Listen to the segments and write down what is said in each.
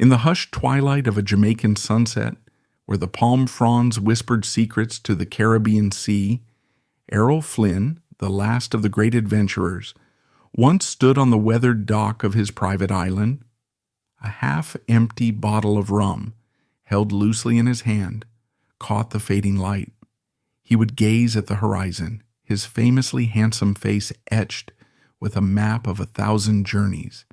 In the hushed twilight of a Jamaican sunset, where the palm fronds whispered secrets to the Caribbean Sea, Errol Flynn, the last of the great adventurers, once stood on the weathered dock of his private island. A half-empty bottle of rum, held loosely in his hand, caught the fading light. He would gaze at the horizon, his famously handsome face etched with a map of 1,000 journeys,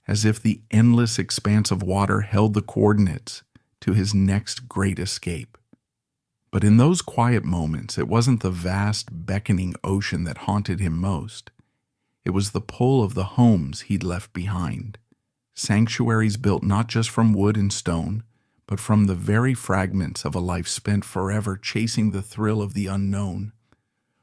as if the endless expanse of water held the coordinates to his next great escape. But in those quiet moments, it wasn't the vast, beckoning ocean that haunted him most. It was the pull of the homes he'd left behind. Sanctuaries built not just from wood and stone, but from the very fragments of a life spent forever chasing the thrill of the unknown.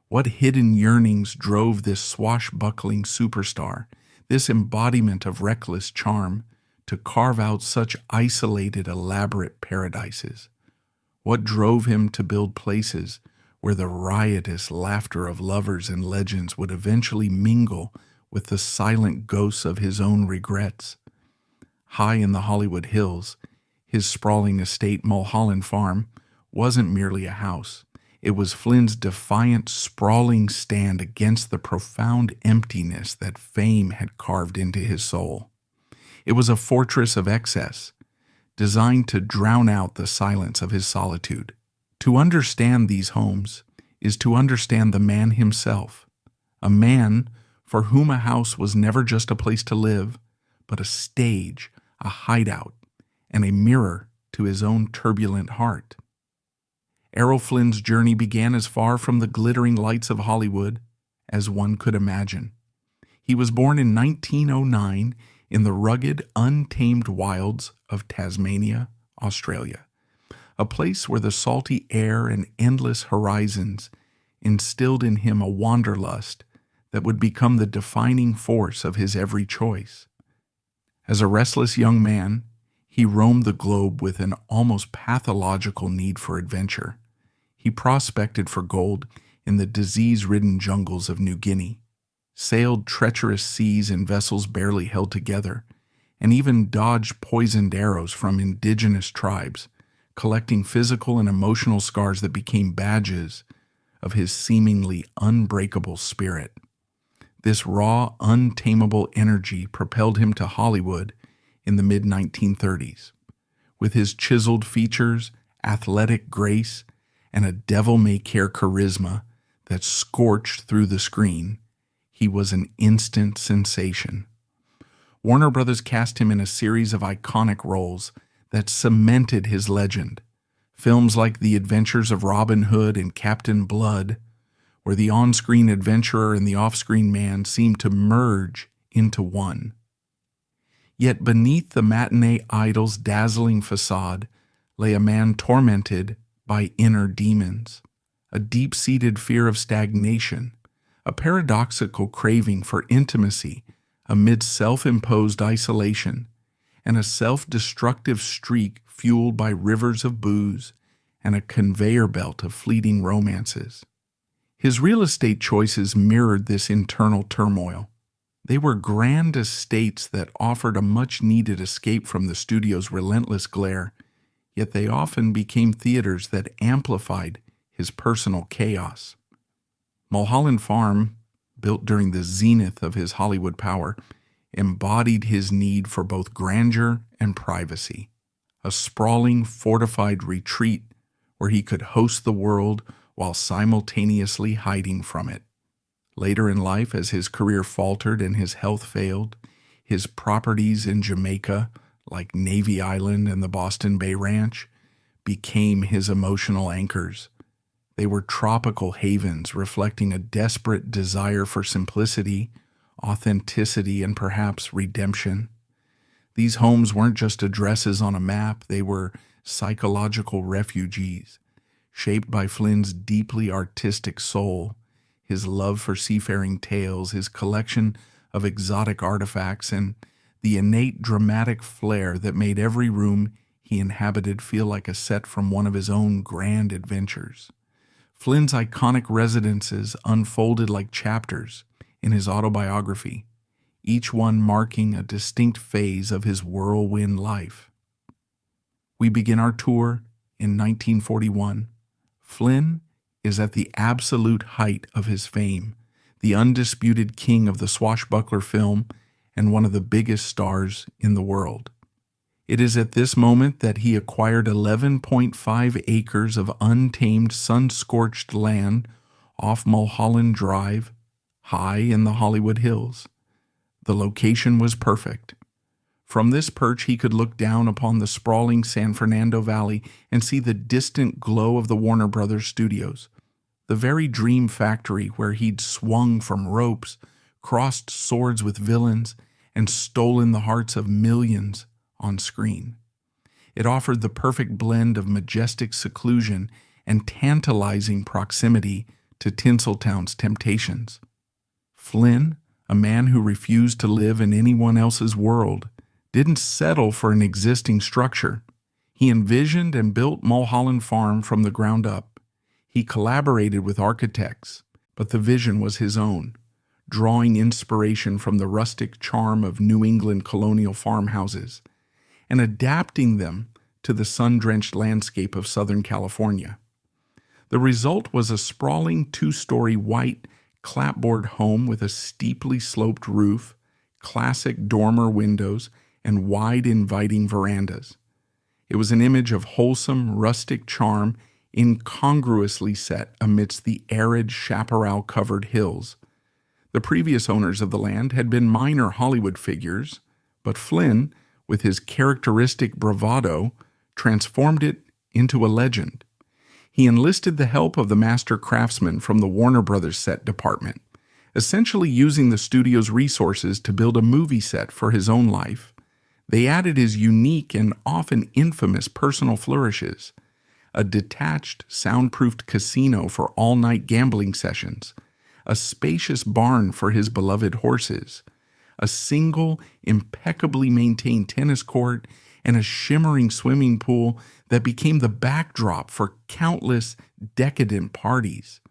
What hidden yearnings drove this swashbuckling superstar, this embodiment of reckless charm, to carve out such isolated, elaborate paradises? What drove him to build places where the riotous laughter of lovers and legends would eventually mingle with the silent ghosts of his own regrets? High in the Hollywood Hills, his sprawling estate Mulholland Farm wasn't merely a house. It was Flynn's defiant, sprawling stand against the profound emptiness that fame had carved into his soul. It was a fortress of excess, designed to drown out the silence of his solitude. To understand these homes is to understand the man himself, a man for whom a house was never just a place to live, but a stage, a hideout, and a mirror to his own turbulent heart. Errol Flynn's journey began as far from the glittering lights of Hollywood as one could imagine. He was born in 1909 in the rugged, untamed wilds of Tasmania, Australia, a place where the salty air and endless horizons instilled in him a wanderlust that would become the defining force of his every choice. As a restless young man, he roamed the globe with an almost pathological need for adventure. He prospected for gold in the disease-ridden jungles of New Guinea, sailed treacherous seas in vessels barely held together, and even dodged poisoned arrows from indigenous tribes, collecting physical and emotional scars that became badges of his seemingly unbreakable spirit. This raw, untamable energy propelled him to Hollywood in the mid-1930s. With his chiseled features, athletic grace, and a devil-may-care charisma that scorched through the screen, he was an instant sensation. Warner Brothers cast him in a series of iconic roles that cemented his legend. Films like The Adventures of Robin Hood and Captain Blood, where the on-screen adventurer and the off-screen man seemed to merge into one. Yet beneath the matinee idol's dazzling facade lay a man tormented by inner demons, a deep-seated fear of stagnation, a paradoxical craving for intimacy amid self-imposed isolation, and a self-destructive streak fueled by rivers of booze and a conveyor belt of fleeting romances. His real estate choices mirrored this internal turmoil. They were grand estates that offered a much-needed escape from the studio's relentless glare, yet they often became theaters that amplified his personal chaos. Mulholland Farm, built during the zenith of his Hollywood power, embodied his need for both grandeur and privacy, a sprawling, fortified retreat where he could host the world while simultaneously hiding from it. Later in life, as his career faltered and his health failed, his properties in Jamaica, like Navy Island and the Boston Bay Ranch, became his emotional anchors. They were tropical havens reflecting a desperate desire for simplicity, authenticity, and perhaps redemption. These homes weren't just addresses on a map, they were psychological refugees, shaped by Flynn's deeply artistic soul, his love for seafaring tales, his collection of exotic artifacts, and the innate dramatic flair that made every room he inhabited feel like a set from one of his own grand adventures. Flynn's iconic residences unfolded like chapters in his autobiography, each one marking a distinct phase of his whirlwind life. We begin our tour in 1941. Flynn is at the absolute height of his fame, the undisputed king of the swashbuckler film and one of the biggest stars in the world. It is at this moment that he acquired 11.5 acres of untamed, sun-scorched land off Mulholland Drive, high in the Hollywood Hills. The location was perfect. From this perch he could look down upon the sprawling San Fernando Valley and see the distant glow of the Warner Brothers studios, the very dream factory where he'd swung from ropes, crossed swords with villains, and stolen the hearts of millions on screen. It offered the perfect blend of majestic seclusion and tantalizing proximity to Tinseltown's temptations. Flynn, a man who refused to live in anyone else's world, didn't settle for an existing structure. He envisioned and built Mulholland Farm from the ground up. He collaborated with architects, but the vision was his own, drawing inspiration from the rustic charm of New England colonial farmhouses and adapting them to the sun-drenched landscape of Southern California. The result was a sprawling two-story white clapboard home with a steeply sloped roof, classic dormer windows, and wide, inviting verandas. It was an image of wholesome, rustic charm incongruously set amidst the arid, chaparral-covered hills. The previous owners of the land had been minor Hollywood figures, but Flynn, with his characteristic bravado, transformed it into a legend. He enlisted the help of the master craftsmen from the Warner Brothers set department, essentially using the studio's resources to build a movie set for his own life. They added his unique and often infamous personal flourishes, a detached, soundproofed casino for all-night gambling sessions, a spacious barn for his beloved horses, a single, impeccably maintained tennis court, and a shimmering swimming pool that became the backdrop for countless decadent parties.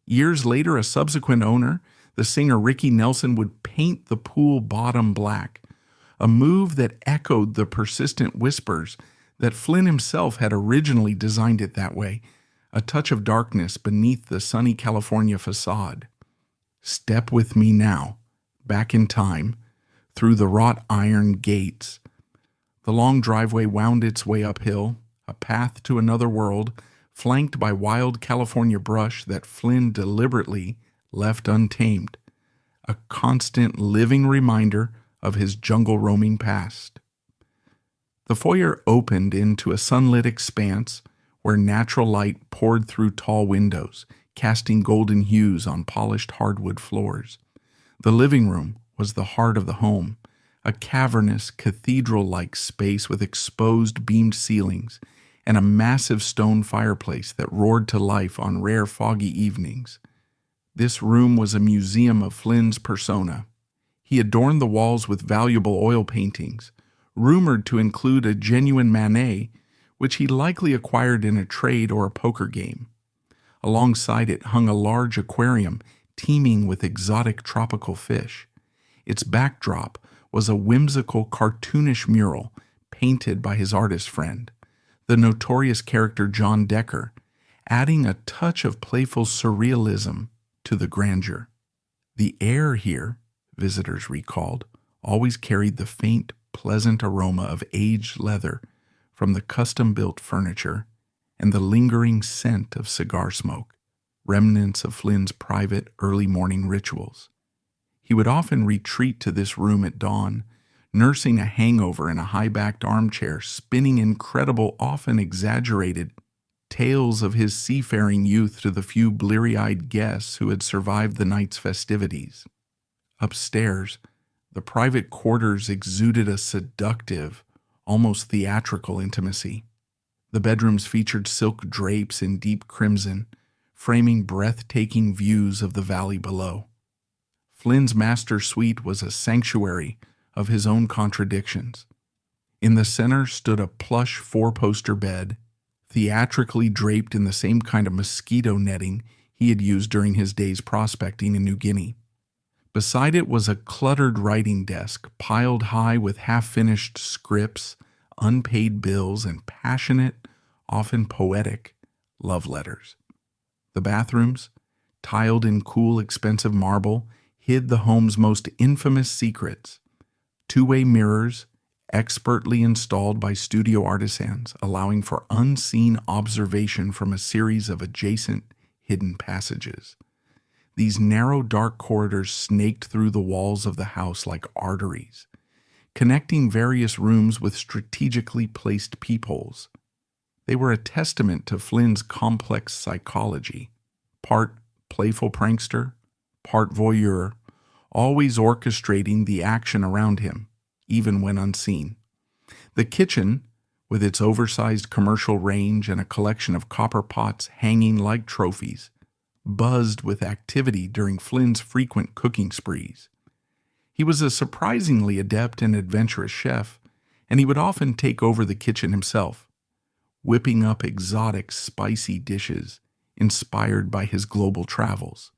Years later, a subsequent owner, the singer Ricky Nelson, would paint the pool bottom black, a move that echoed the persistent whispers that Flynn himself had originally designed it that way, a touch of darkness beneath the sunny California facade. Step with me now, back in time, through the wrought iron gates. The long driveway wound its way uphill, a path to another world, flanked by wild California brush that Flynn deliberately left untamed, a constant living reminder of his jungle roaming past. The foyer opened into a sunlit expanse where natural light poured through tall windows, casting golden hues on polished hardwood floors. The living room was the heart of the home, a cavernous, cathedral-like space with exposed beamed ceilings and a massive stone fireplace that roared to life on rare foggy evenings. This room was a museum of Flynn's persona. He adorned the walls with valuable oil paintings, rumored to include a genuine Manet, which he likely acquired in a trade or a poker game. Alongside it hung a large aquarium teeming with exotic tropical fish. Its backdrop was a whimsical, cartoonish mural painted by his artist friend, the notorious character John Decker, adding a touch of playful surrealism to the grandeur. The air here, visitors recalled, always carried the faint, pleasant aroma of aged leather from the custom-built furniture and the lingering scent of cigar smoke, remnants of Flynn's private early morning rituals. He would often retreat to this room at dawn, nursing a hangover in a high-backed armchair, spinning incredible, often exaggerated, tales of his seafaring youth to the few bleary-eyed guests who had survived the night's festivities. Upstairs, the private quarters exuded a seductive, almost theatrical intimacy. The bedrooms featured silk drapes in deep crimson, framing breathtaking views of the valley below. Flynn's master suite was a sanctuary of his own contradictions. In the center stood a plush four-poster bed, theatrically draped in the same kind of mosquito netting he had used during his days prospecting in New Guinea. Beside it was a cluttered writing desk piled high with half-finished scripts, unpaid bills, and passionate, often poetic, love letters. The bathrooms, tiled in cool, expensive marble, hid the home's most infamous secrets. Two-way mirrors, expertly installed by studio artisans, allowing for unseen observation from a series of adjacent hidden passages. These narrow, dark corridors snaked through the walls of the house like arteries, connecting various rooms with strategically placed peepholes. They were a testament to Flynn's complex psychology, part playful prankster, part voyeur, always orchestrating the action around him, even when unseen. The kitchen, with its oversized commercial range and a collection of copper pots hanging like trophies, buzzed with activity during Flynn's frequent cooking sprees. He was a surprisingly adept and adventurous chef, and he would often take over the kitchen himself, whipping up exotic, spicy dishes inspired by his global travels.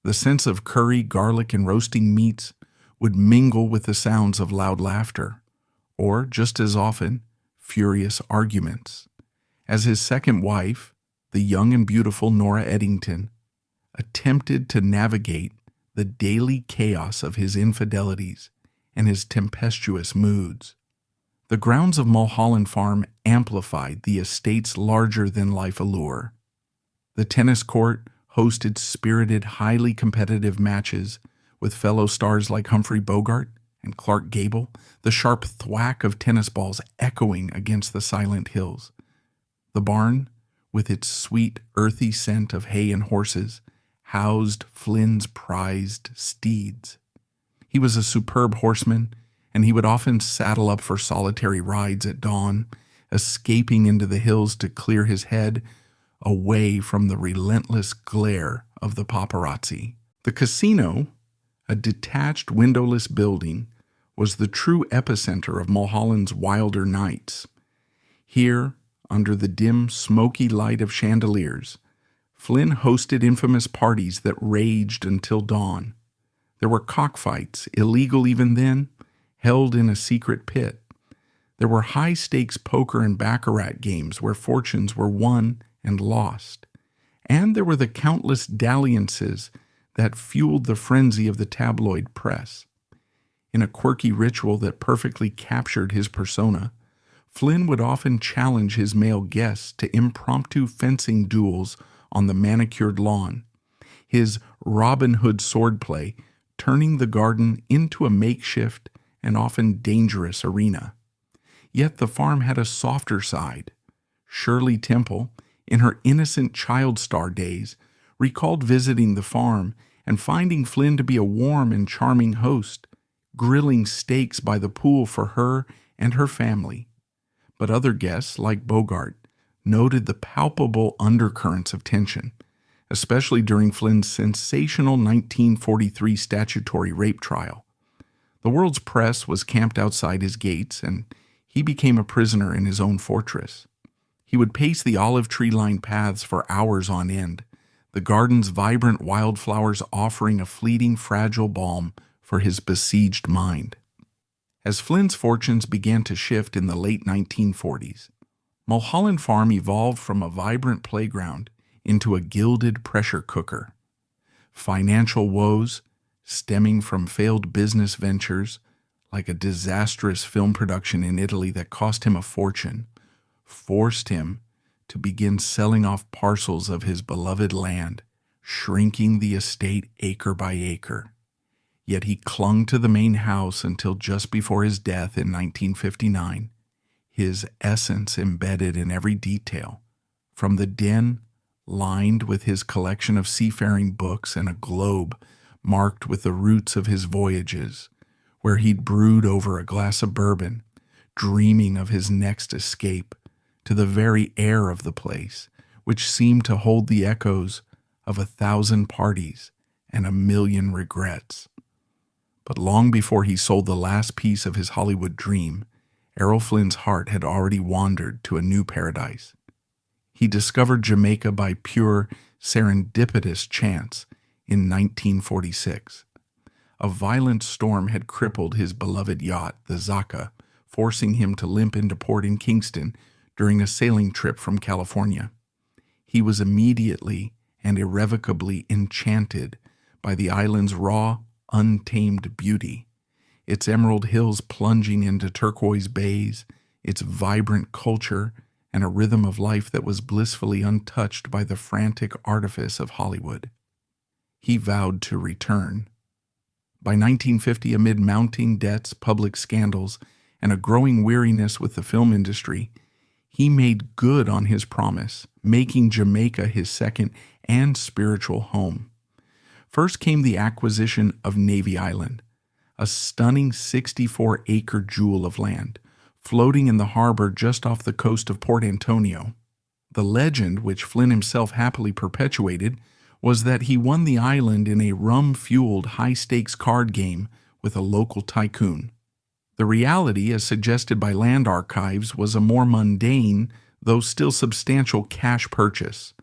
The sense of curry, garlic, and roasting meats would mingle with the sounds of loud laughter, or, just as often, furious arguments, as his second wife, the young and beautiful Nora Eddington, attempted to navigate the daily chaos of his infidelities and his tempestuous moods. The grounds of Mulholland Farm amplified the estate's larger-than-life allure. The tennis court hosted spirited, highly competitive matches with fellow stars like Humphrey Bogart and Clark Gable, the sharp thwack of tennis balls echoing against the silent hills. The barn, with its sweet, earthy scent of hay and horses, housed Flynn's prized steeds. He was a superb horseman, and he would often saddle up for solitary rides at dawn, escaping into the hills to clear his head away from the relentless glare of the paparazzi. The casino, a detached windowless building, was the true epicenter of Mulholland's wilder nights. Here, under the dim, smoky light of chandeliers, Flynn hosted infamous parties that raged until dawn. There were cockfights, illegal even then, held in a secret pit. There were high-stakes poker and baccarat games where fortunes were won and lost. And there were the countless dalliances that fueled the frenzy of the tabloid press. In a quirky ritual that perfectly captured his persona, Flynn would often challenge his male guests to impromptu fencing duels on the manicured lawn, his Robin Hood swordplay turning the garden into a makeshift and often dangerous arena. Yet the farm had a softer side. Shirley Temple, in her innocent child star days, recalled visiting the farm and finding Flynn to be a warm and charming host, grilling steaks by the pool for her and her family. But other guests, like Bogart, noted the palpable undercurrents of tension, especially during Flynn's sensational 1943 statutory rape trial. The world's press was camped outside his gates, and he became a prisoner in his own fortress. He would pace the olive tree-lined paths for hours on end, the garden's vibrant wildflowers offering a fleeting, fragile balm for his besieged mind. As Flynn's fortunes began to shift in the late 1940s, Mulholland Farm evolved from a vibrant playground into a gilded pressure cooker. Financial woes, stemming from failed business ventures, like a disastrous film production in Italy that cost him a fortune, forced him to begin selling off parcels of his beloved land, shrinking the estate acre by acre. Yet he clung to the main house until just before his death in 1959, his essence embedded in every detail, from the den lined with his collection of seafaring books and a globe marked with the routes of his voyages, where he'd brood over a glass of bourbon, dreaming of his next escape, to the very air of the place, which seemed to hold the echoes of 1,000 parties and 1,000,000 regrets. But long before he sold the last piece of his Hollywood dream, Errol Flynn's heart had already wandered to a new paradise. He discovered Jamaica by pure serendipitous chance in 1946. A violent storm had crippled his beloved yacht, the Zaka, forcing him to limp into port in Kingston during a sailing trip from California. He was immediately and irrevocably enchanted by the island's raw, untamed beauty, its emerald hills plunging into turquoise bays, its vibrant culture, and a rhythm of life that was blissfully untouched by the frantic artifice of Hollywood. He vowed to return. By 1950, amid mounting debts, public scandals, and a growing weariness with the film industry, he made good on his promise, making Jamaica his second and spiritual home. First came the acquisition of Navy Island, a stunning 64-acre jewel of land, floating in the harbor just off the coast of Port Antonio. The legend, which Flynn himself happily perpetuated, was that he won the island in a rum-fueled high-stakes card game with a local tycoon. The reality, as suggested by land archives, was a more mundane, though still substantial cash purchase.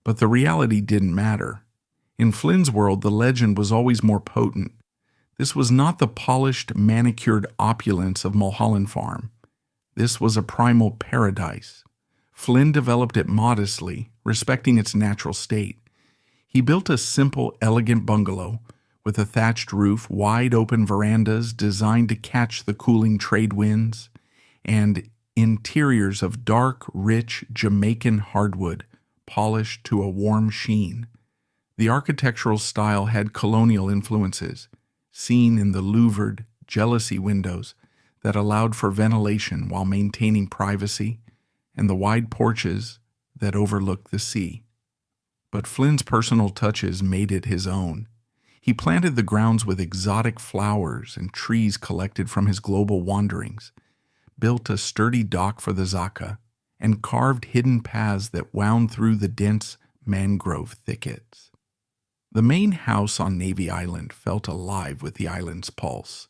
But the reality didn't matter. In Flynn's world, the legend was always more potent. This was not the polished, manicured opulence of Mulholland Farm. This was a primal paradise. Flynn developed it modestly, respecting its natural state. He built a simple, elegant bungalow with a thatched roof, wide-open verandas designed to catch the cooling trade winds, and interiors of dark, rich Jamaican hardwood, polished to a warm sheen. The architectural style had colonial influences, seen in the louvered, jealousy windows that allowed for ventilation while maintaining privacy, and the wide porches that overlooked the sea. But Flynn's personal touches made it his own. He planted the grounds with exotic flowers and trees collected from his global wanderings, built a sturdy dock for the Zaka, and carved hidden paths that wound through the dense mangrove thickets. The main house on Navy Island felt alive with the island's pulse.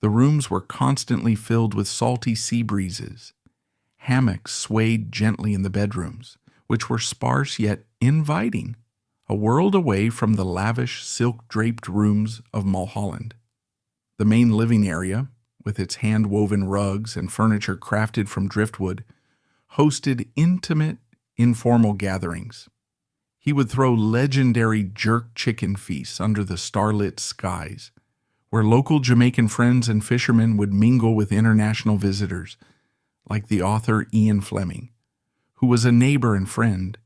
The rooms were constantly filled with salty sea breezes. Hammocks swayed gently in the bedrooms, which were sparse yet inviting, a world away from the lavish, silk-draped rooms of Mulholland. The main living area, with its hand-woven rugs and furniture crafted from driftwood, hosted intimate, informal gatherings. He would throw legendary jerk chicken feasts under the starlit skies, where local Jamaican friends and fishermen would mingle with international visitors, like the author Ian Fleming, who was a neighbor and friend,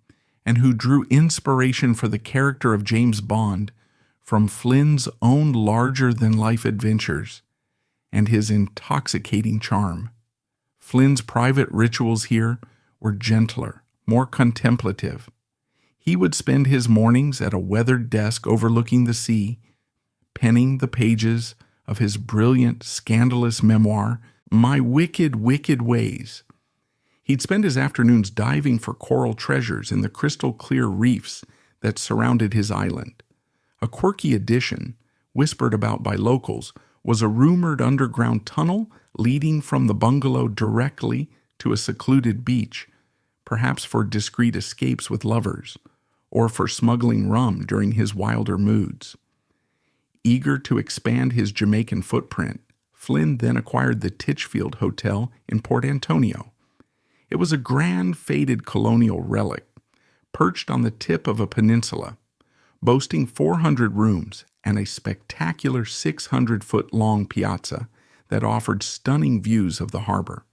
and who drew inspiration for the character of James Bond from Flynn's own larger-than-life adventures and his intoxicating charm. Flynn's private rituals here were gentler, more contemplative. He would spend his mornings at a weathered desk overlooking the sea, penning the pages of his brilliant, scandalous memoir, My Wicked, Wicked Ways. He'd spend his afternoons diving for coral treasures in the crystal-clear reefs that surrounded his island. A quirky addition, whispered about by locals, was a rumored underground tunnel leading from the bungalow directly to a secluded beach, perhaps for discreet escapes with lovers, or for smuggling rum during his wilder moods. Eager to expand his Jamaican footprint, Flynn then acquired the Titchfield Hotel in Port Antonio. It was a grand, faded colonial relic, perched on the tip of a peninsula, boasting 400 rooms and a spectacular 600-foot-long piazza that offered stunning views of the harbor.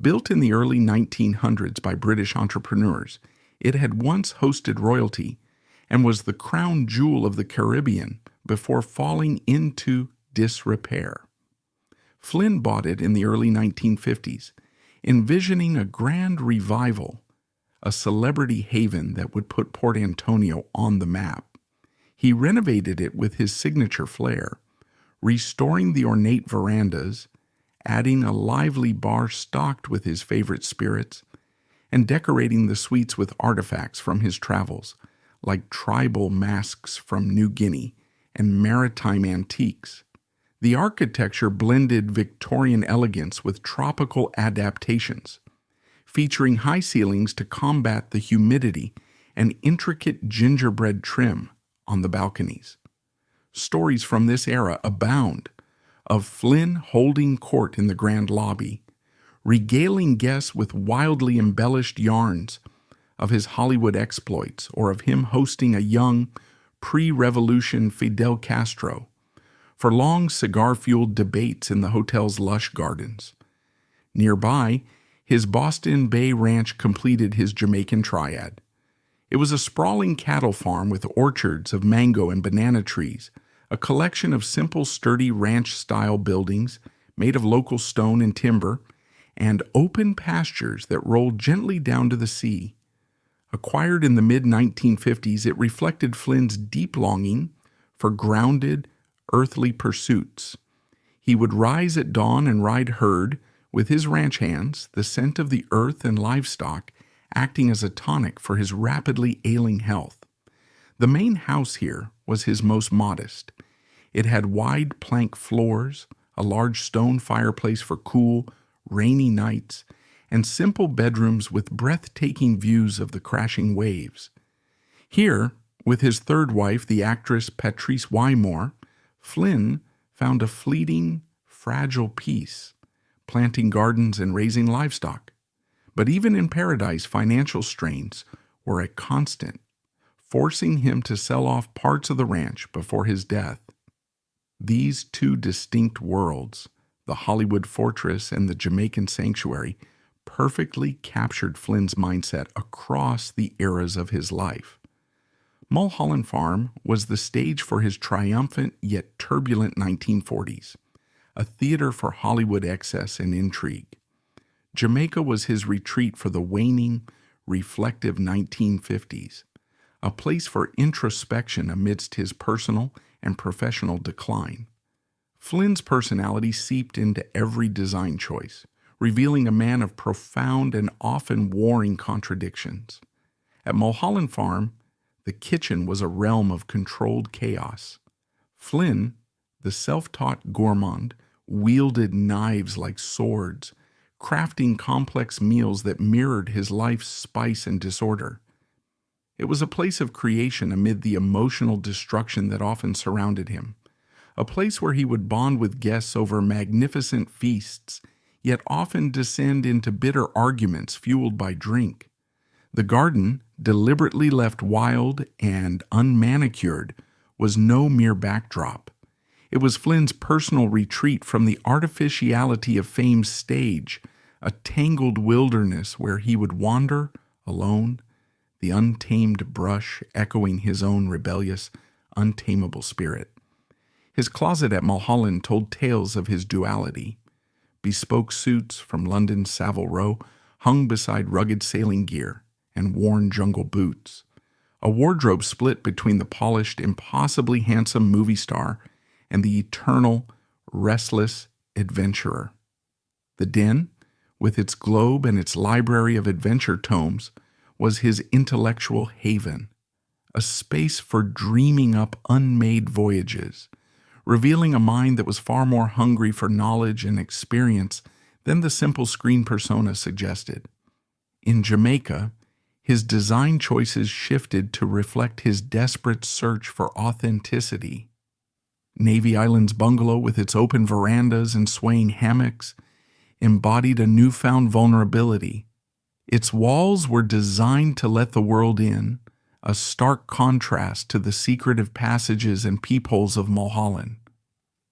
Built in the early 1900s by British entrepreneurs, it had once hosted royalty and was the crown jewel of the Caribbean before falling into disrepair. Flynn bought it in the early 1950s, envisioning a grand revival, a celebrity haven that would put Port Antonio on the map. He renovated it with his signature flair, restoring the ornate verandas, adding a lively bar stocked with his favorite spirits, and decorating the suites with artifacts from his travels, like tribal masks from New Guinea and maritime antiques. The architecture blended Victorian elegance with tropical adaptations, featuring high ceilings to combat the humidity and intricate gingerbread trim on the balconies. Stories from this era abound of Flynn holding court in the grand lobby, regaling guests with wildly embellished yarns of his Hollywood exploits or of him hosting a young, pre-revolution Fidel Castro for long cigar-fueled debates in the hotel's lush gardens. Nearby, his Boston Bay ranch completed his Jamaican triad. It was a sprawling cattle farm with orchards of mango and banana trees, a collection of simple, sturdy ranch-style buildings made of local stone and timber, and open pastures that rolled gently down to the sea. Acquired in the mid-1950s, it reflected Flynn's deep longing for grounded, earthly pursuits. He would rise at dawn and ride herd with his ranch hands, the scent of the earth and livestock acting as a tonic for his rapidly ailing health. The main house here was his most modest. It had wide plank floors, a large stone fireplace for cool, rainy nights, and simple bedrooms with breathtaking views of the crashing waves. Here, with his third wife, the actress Patrice Wymore, Flynn found a fleeting, fragile peace, planting gardens and raising livestock. But even in paradise, financial strains were a constant, forcing him to sell off parts of the ranch before his death. These two distinct worlds, the Hollywood fortress and the Jamaican sanctuary, perfectly captured Flynn's mindset across the eras of his life. Mulholland Farm was the stage for his triumphant yet turbulent 1940s, a theater for Hollywood excess and intrigue. Jamaica was his retreat for the waning, reflective 1950s, a place for introspection amidst his personal and professional decline. Flynn's personality seeped into every design choice, revealing a man of profound and often warring contradictions. At Mulholland Farm, the kitchen was a realm of controlled chaos. Flynn, the self-taught gourmand, wielded knives like swords, crafting complex meals that mirrored his life's spice and disorder. It was a place of creation amid the emotional destruction that often surrounded him, a place where he would bond with guests over magnificent feasts, yet often descend into bitter arguments fueled by drink. The garden, deliberately left wild and unmanicured, was no mere backdrop. It was Flynn's personal retreat from the artificiality of fame's stage, a tangled wilderness where he would wander alone, the untamed brush echoing his own rebellious, untamable spirit. His closet at Mulholland told tales of his duality. Bespoke suits from London's Savile Row hung beside rugged sailing gear and worn jungle boots. A wardrobe split between the polished, impossibly handsome movie star and the eternal, restless adventurer. The den, with its globe and its library of adventure tomes, was his intellectual haven, a space for dreaming up unmade voyages, revealing a mind that was far more hungry for knowledge and experience than the simple screen persona suggested. In Jamaica, his design choices shifted to reflect his desperate search for authenticity. Navy Island's bungalow, with its open verandas and swaying hammocks, embodied a newfound vulnerability. Its walls were designed to let the world in, a stark contrast to the secretive passages and peepholes of Mulholland.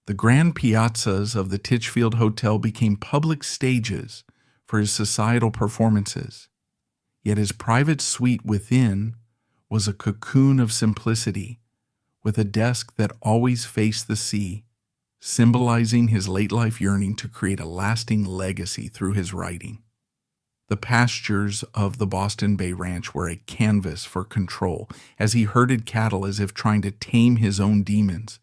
The grand piazzas of the Titchfield Hotel became public stages for his societal performances. Yet his private suite within was a cocoon of simplicity, with a desk that always faced the sea, symbolizing his late-life yearning to create a lasting legacy through his writing. The pastures of the Boston Bay Ranch were a canvas for control as he herded cattle as if trying to tame his own demons.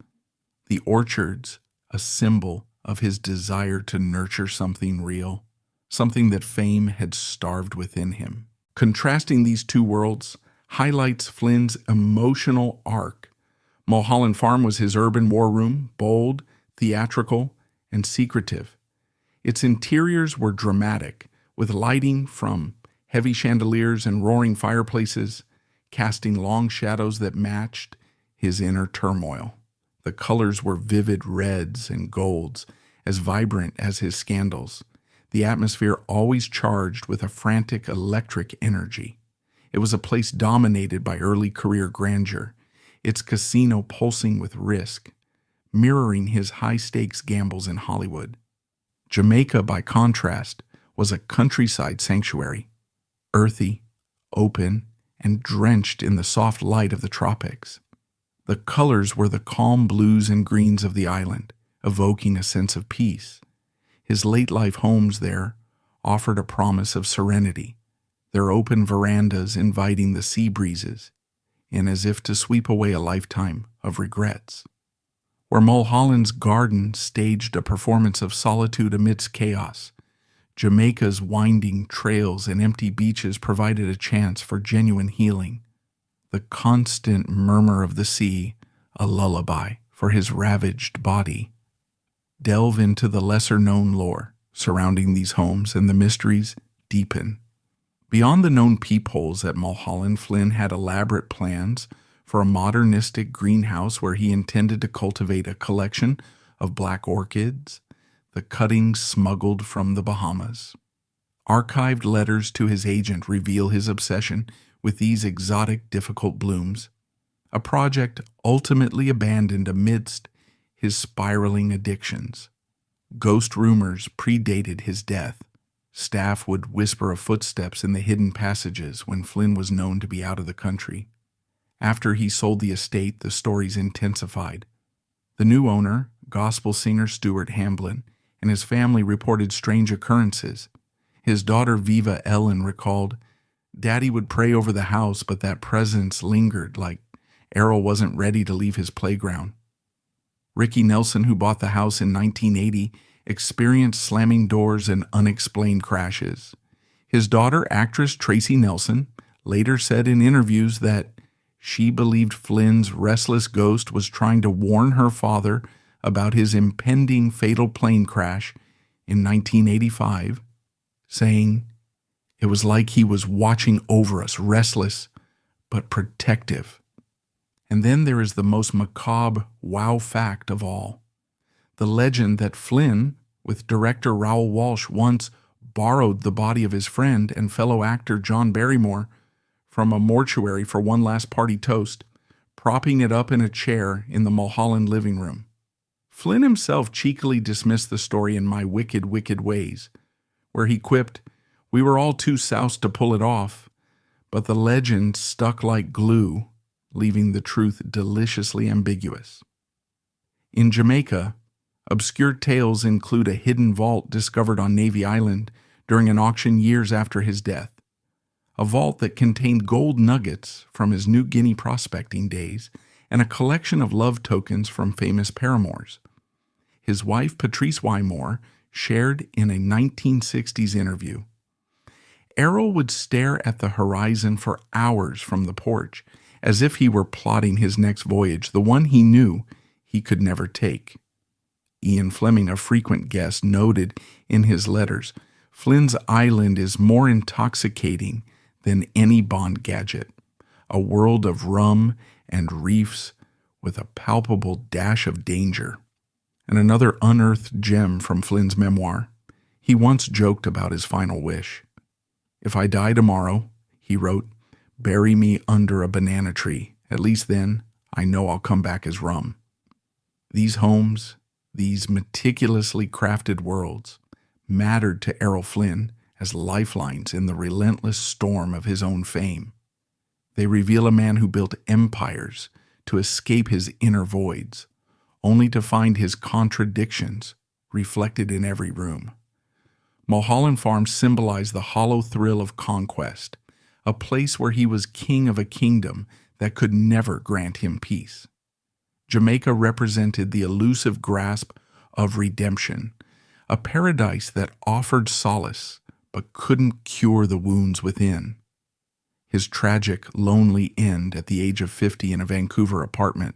The orchards, a symbol of his desire to nurture something real, something that fame had starved within him. Contrasting these two worlds highlights Flynn's emotional arc. Mulholland Farm was his urban war room, bold, theatrical, and secretive. Its interiors were dramatic, with lighting from heavy chandeliers and roaring fireplaces, casting long shadows that matched his inner turmoil. The colors were vivid reds and golds, as vibrant as his scandals. The atmosphere always charged with a frantic electric energy. It was a place dominated by early career grandeur, its casino pulsing with risk, mirroring his high-stakes gambles in Hollywood. Jamaica, by contrast, was a countryside sanctuary, earthy, open, and drenched in the soft light of the tropics. The colors were the calm blues and greens of the island, evoking a sense of peace. His late-life homes there offered a promise of serenity, their open verandas inviting the sea breezes, and as if to sweep away a lifetime of regrets. Where Mulholland's garden staged a performance of solitude amidst chaos, Jamaica's winding trails and empty beaches provided a chance for genuine healing. The constant murmur of the sea, a lullaby for his ravaged body. Delve into the lesser-known lore surrounding these homes, and the mysteries deepen. Beyond the known peepholes at Mulholland, Flynn had elaborate plans for a modernistic greenhouse where he intended to cultivate a collection of black orchids, the cuttings smuggled from the Bahamas. Archived letters to his agent reveal his obsession with these exotic, difficult blooms, a project ultimately abandoned amidst his spiraling addictions. Ghost rumors predated his death. Staff would whisper of footsteps in the hidden passages when Flynn was known to be out of the country. After he sold the estate, the stories intensified. The new owner, gospel singer Stuart Hamblin, and his family reported strange occurrences. His daughter Viva Ellen recalled, "Daddy would pray over the house, but that presence lingered, like Errol wasn't ready to leave his playground." Ricky Nelson, who bought the house in 1980, experienced slamming doors and unexplained crashes. His daughter, actress Tracy Nelson, later said in interviews that she believed Flynn's restless ghost was trying to warn her father about his impending fatal plane crash in 1985, saying, "It was like he was watching over us, restless but protective." And then there is the most macabre wow fact of all. The legend that Flynn, with director Raoul Walsh, once borrowed the body of his friend and fellow actor John Barrymore from a mortuary for one last party toast, propping it up in a chair in the Mulholland living room. Flynn himself cheekily dismissed the story in My Wicked, Wicked Ways, where he quipped, "We were all too soused to pull it off, but the legend stuck like glue, leaving the truth deliciously ambiguous." In Jamaica, obscure tales include a hidden vault discovered on Navy Island during an auction years after his death, a vault that contained gold nuggets from his New Guinea prospecting days and a collection of love tokens from famous paramours. His wife, Patrice Wymore, shared in a 1960s interview. Errol would stare at the horizon for hours from the porch, as if he were plotting his next voyage, the one he knew he could never take. Ian Fleming, a frequent guest, noted in his letters, "Flynn's island is more intoxicating than any Bond gadget, a world of rum and reefs with a palpable dash of danger." And another unearthed gem from Flynn's memoir, he once joked about his final wish. "If I die tomorrow," he wrote, "bury me under a banana tree. At least then I know I'll come back as rum." These homes, these meticulously crafted worlds, mattered to Errol Flynn as lifelines in the relentless storm of his own fame. They reveal a man who built empires to escape his inner voids, only to find his contradictions reflected in every room. Mulholland Farm symbolized the hollow thrill of conquest, a place where he was king of a kingdom that could never grant him peace. Jamaica represented the elusive grasp of redemption, a paradise that offered solace but couldn't cure the wounds within. His tragic, lonely end at the age of 50 in a Vancouver apartment,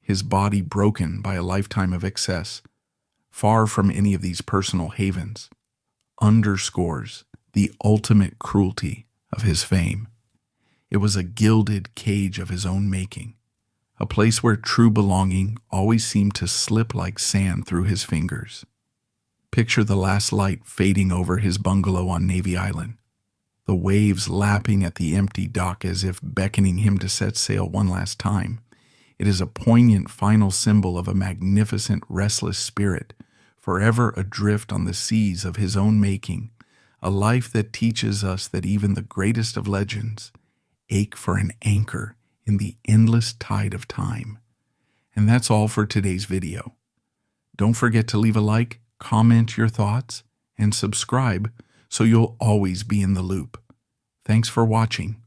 his body broken by a lifetime of excess, far from any of these personal havens, underscores the ultimate cruelty of his fame. It was a gilded cage of his own making, a place where true belonging always seemed to slip like sand through his fingers. Picture the last light fading over his bungalow on Navy Island, the waves lapping at the empty dock as if beckoning him to set sail one last time. It is a poignant final symbol of a magnificent, restless spirit, forever adrift on the seas of his own making, a life that teaches us that even the greatest of legends ache for an anchor in the endless tide of time. And that's all for today's video. Don't forget to leave a like, comment your thoughts, and subscribe so you'll always be in the loop. Thanks for watching.